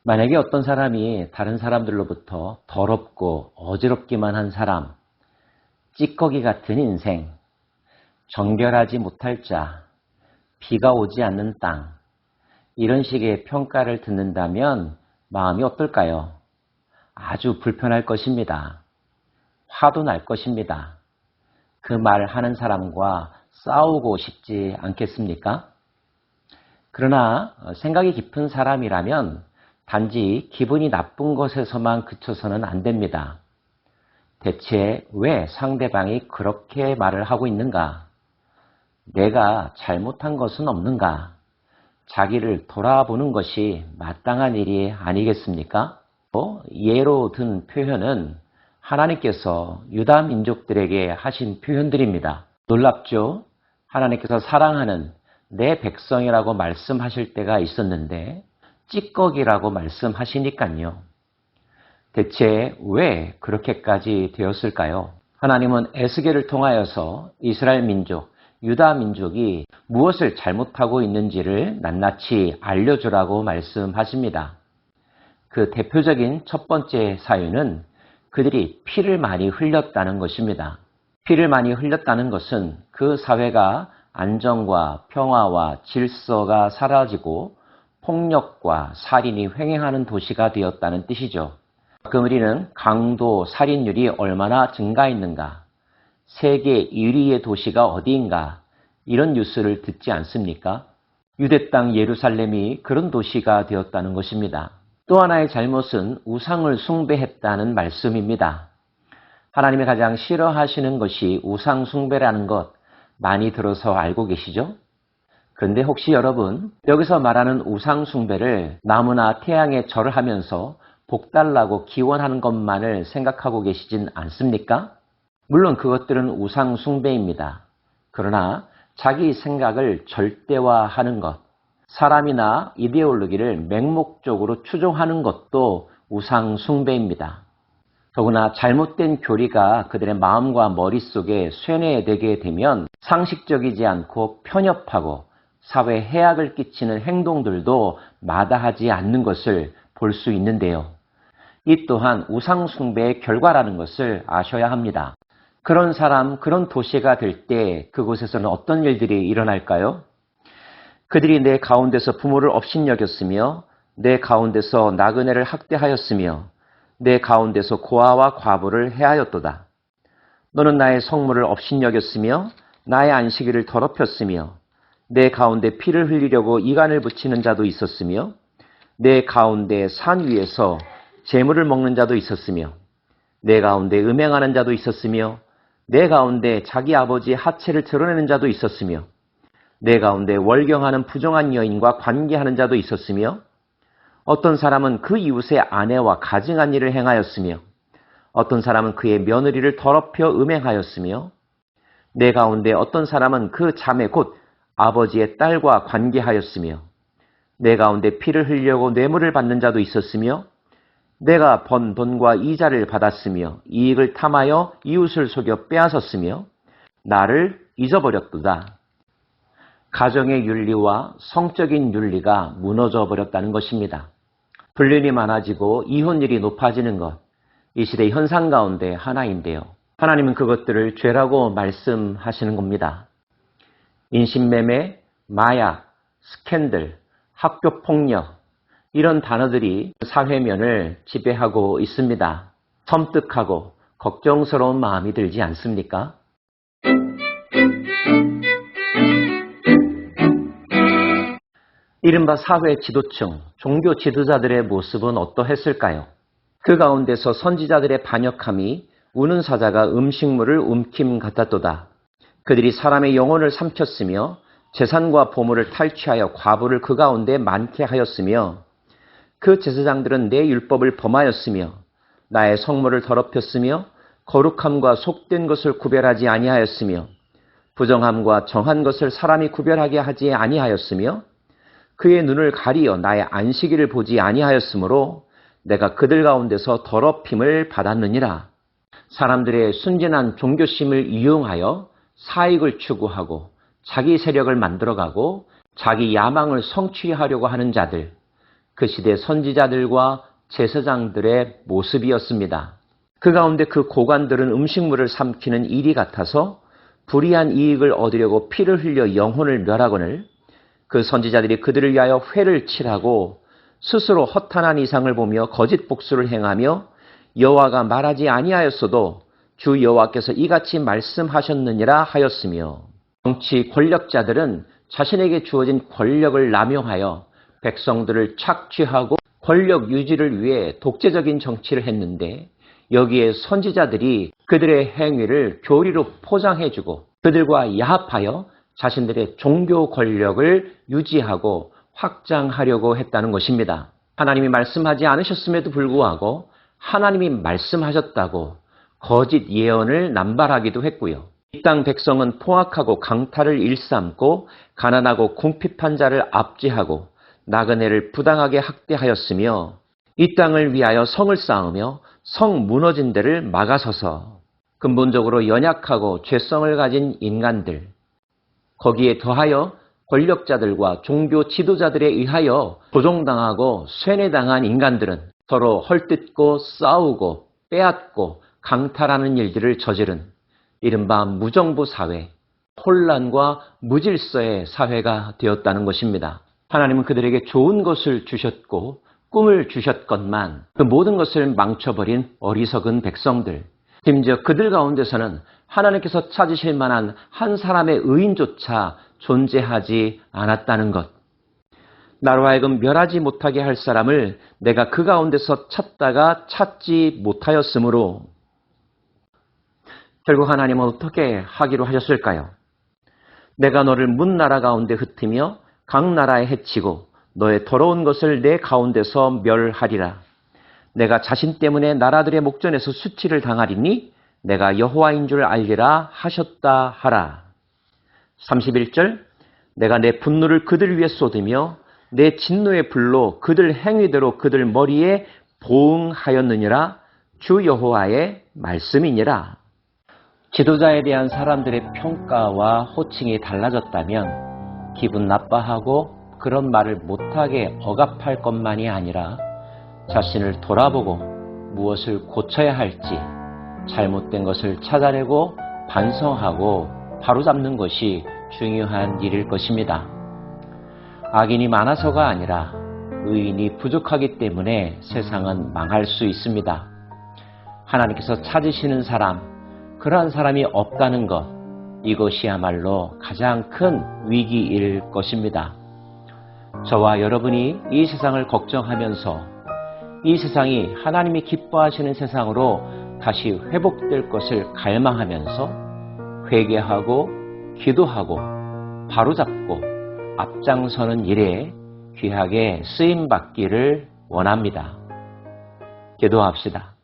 만약에 어떤 사람이 다른 사람들로부터 더럽고 어지럽기만 한 사람, 찌꺼기 같은 인생, 정결하지 못할 자, 비가 오지 않는 땅, 이런 식의 평가를 듣는다면 마음이 어떨까요? 아주 불편할 것입니다. 화도 날 것입니다. 그 말 하는 사람과 싸우고 싶지 않겠습니까? 그러나 생각이 깊은 사람이라면 단지 기분이 나쁜 것에서만 그쳐서는 안 됩니다. 대체 왜 상대방이 그렇게 말을 하고 있는가? 내가 잘못한 것은 없는가? 자기를 돌아보는 것이 마땅한 일이 아니겠습니까? 예로 든 표현은 하나님께서 유다 민족들에게 하신 표현들입니다. 놀랍죠? 하나님께서 사랑하는 내 백성이라고 말씀하실 때가 있었는데 찌꺼기라고 말씀하시니까요. 대체 왜 그렇게까지 되었을까요? 하나님은 에스겔을 통하여서 이스라엘 민족, 유다 민족이 무엇을 잘못하고 있는지를 낱낱이 알려주라고 말씀하십니다. 그 대표적인 첫 번째 사유는 그들이 피를 많이 흘렸다는 것입니다. 피를 많이 흘렸다는 것은 그 사회가 안정과 평화와 질서가 사라지고 폭력과 살인이 횡행하는 도시가 되었다는 뜻이죠. 가끔 우리는 강도, 살인율이 얼마나 증가했는가, 세계 1위의 도시가 어디인가, 이런 뉴스를 듣지 않습니까? 유대 땅 예루살렘이 그런 도시가 되었다는 것입니다. 또 하나의 잘못은 우상을 숭배했다는 말씀입니다. 하나님이 가장 싫어하시는 것이 우상 숭배라는 것 많이 들어서 알고 계시죠? 그런데 혹시 여러분 여기서 말하는 우상 숭배를 나무나 태양에 절을 하면서 복달라고 기원하는 것만을 생각하고 계시진 않습니까? 물론 그것들은 우상 숭배입니다. 그러나 자기 생각을 절대화하는 것, 사람이나 이데올로기를 맹목적으로 추종하는 것도 우상 숭배입니다. 더구나 잘못된 교리가 그들의 마음과 머릿속에 쇠뇌되게 되면 상식적이지 않고 편협하고 사회에 해악을 끼치는 행동들도 마다하지 않는 것을 볼 수 있는데요. 이 또한 우상 숭배의 결과라는 것을 아셔야 합니다. 그런 사람, 그런 도시가 될 때 그곳에서는 어떤 일들이 일어날까요? 그들이 내 가운데서 부모를 업신여겼으며 내 가운데서 나그네를 학대하였으며 내 가운데서 고아와 과부를 해하였도다. 너는 나의 성물을 업신여겼으며 나의 안식일을 더럽혔으며 내 가운데 피를 흘리려고 이간을 붙이는 자도 있었으며 내 가운데 산 위에서 재물을 먹는 자도 있었으며 내 가운데 음행하는 자도 있었으며 내 가운데 자기 아버지의 하체를 드러내는 자도 있었으며 내 가운데 월경하는 부정한 여인과 관계하는 자도 있었으며 어떤 사람은 그 이웃의 아내와 가증한 일을 행하였으며 어떤 사람은 그의 며느리를 더럽혀 음행하였으며 내 가운데 어떤 사람은 그 자매 곧 아버지의 딸과 관계하였으며 내 가운데 피를 흘리려고 뇌물을 받는 자도 있었으며 내가 번 돈과 이자를 받았으며 이익을 탐하여 이웃을 속여 빼앗았으며 나를 잊어버렸도다. 가정의 윤리와 성적인 윤리가 무너져 버렸다는 것입니다. 불륜이 많아지고 이혼율이 높아지는 것, 이 시대의 현상 가운데 하나인데요. 하나님은 그것들을 죄라고 말씀하시는 겁니다. 인신매매, 마약, 스캔들, 학교폭력, 이런 단어들이 사회면을 지배하고 있습니다. 섬뜩하고 걱정스러운 마음이 들지 않습니까? 이른바 사회 지도층, 종교 지도자들의 모습은 어떠했을까요? 그 가운데서 선지자들의 반역함이 우는 사자가 음식물을 움킴 같았도다. 그들이 사람의 영혼을 삼켰으며 재산과 보물을 탈취하여 과부를 그 가운데 많게 하였으며 그 제사장들은 내 율법을 범하였으며 나의 성물을 더럽혔으며 거룩함과 속된 것을 구별하지 아니하였으며 부정함과 정한 것을 사람이 구별하게 하지 아니하였으며 그의 눈을 가리어 나의 안식일을 보지 아니하였으므로 내가 그들 가운데서 더럽힘을 받았느니라. 사람들의 순진한 종교심을 이용하여 사익을 추구하고 자기 세력을 만들어가고 자기 야망을 성취하려고 하는 자들, 그 시대 선지자들과 제사장들의 모습이었습니다. 그 가운데 그 고관들은 음식물을 삼키는 일이 같아서 불이한 이익을 얻으려고 피를 흘려 영혼을 멸하거늘 그 선지자들이 그들을 위하여 회를 칠하고 스스로 허탄한 이상을 보며 거짓 복수를 행하며 여호와가 말하지 아니하였어도 주 여호와께서 이같이 말씀하셨느니라 하였으며 정치 권력자들은 자신에게 주어진 권력을 남용하여 백성들을 착취하고 권력 유지를 위해 독재적인 정치를 했는데 여기에 선지자들이 그들의 행위를 교리로 포장해주고 그들과 야합하여 자신들의 종교 권력을 유지하고 확장하려고 했다는 것입니다. 하나님이 말씀하지 않으셨음에도 불구하고 하나님이 말씀하셨다고 거짓 예언을 남발하기도 했고요. 이 땅 백성은 포악하고 강탈을 일삼고 가난하고 궁핍한 자를 압제하고 나그네를 부당하게 학대하였으며 이 땅을 위하여 성을 쌓으며 성 무너진 데를 막아서서 근본적으로 연약하고 죄성을 가진 인간들, 거기에 더하여 권력자들과 종교 지도자들에 의하여 조종당하고 쇠뇌당한 인간들은 서로 헐뜯고 싸우고 빼앗고 강탈하는 일들을 저지른 이른바 무정부 사회, 혼란과 무질서의 사회가 되었다는 것입니다. 하나님은 그들에게 좋은 것을 주셨고 꿈을 주셨건만 그 모든 것을 망쳐버린 어리석은 백성들, 심지어 그들 가운데서는 하나님께서 찾으실 만한 한 사람의 의인조차 존재하지 않았다는 것. 나로 하여금 멸하지 못하게 할 사람을 내가 그 가운데서 찾다가 찾지 못하였으므로 결국 하나님은 어떻게 하기로 하셨을까요? 내가 너를 문 나라 가운데 흩으며 각 나라에 해치고 너의 더러운 것을 내 가운데서 멸하리라. 내가 자신 때문에 나라들의 목전에서 수치를 당하리니 내가 여호와인 줄 알리라 하셨다 하라. 31절 내가 내 분노를 그들 위에 쏟으며 내 진노의 불로 그들 행위대로 그들 머리에 보응하였느니라. 주 여호와의 말씀이니라. 지도자에 대한 사람들의 평가와 호칭이 달라졌다면 기분 나빠하고 그런 말을 못하게 억압할 것만이 아니라 자신을 돌아보고 무엇을 고쳐야 할지 잘못된 것을 찾아내고 반성하고 바로잡는 것이 중요한 일일 것입니다. 악인이 많아서가 아니라 의인이 부족하기 때문에 세상은 망할 수 있습니다. 하나님께서 찾으시는 사람, 그러한 사람이 없다는 것, 이것이야말로 가장 큰 위기일 것입니다. 저와 여러분이 이 세상을 걱정하면서 이 세상이 하나님이 기뻐하시는 세상으로 다시 회복될 것을 갈망하면서 회개하고 기도하고 바로잡고 앞장서는 일에 귀하게 쓰임받기를 원합니다. 기도합시다.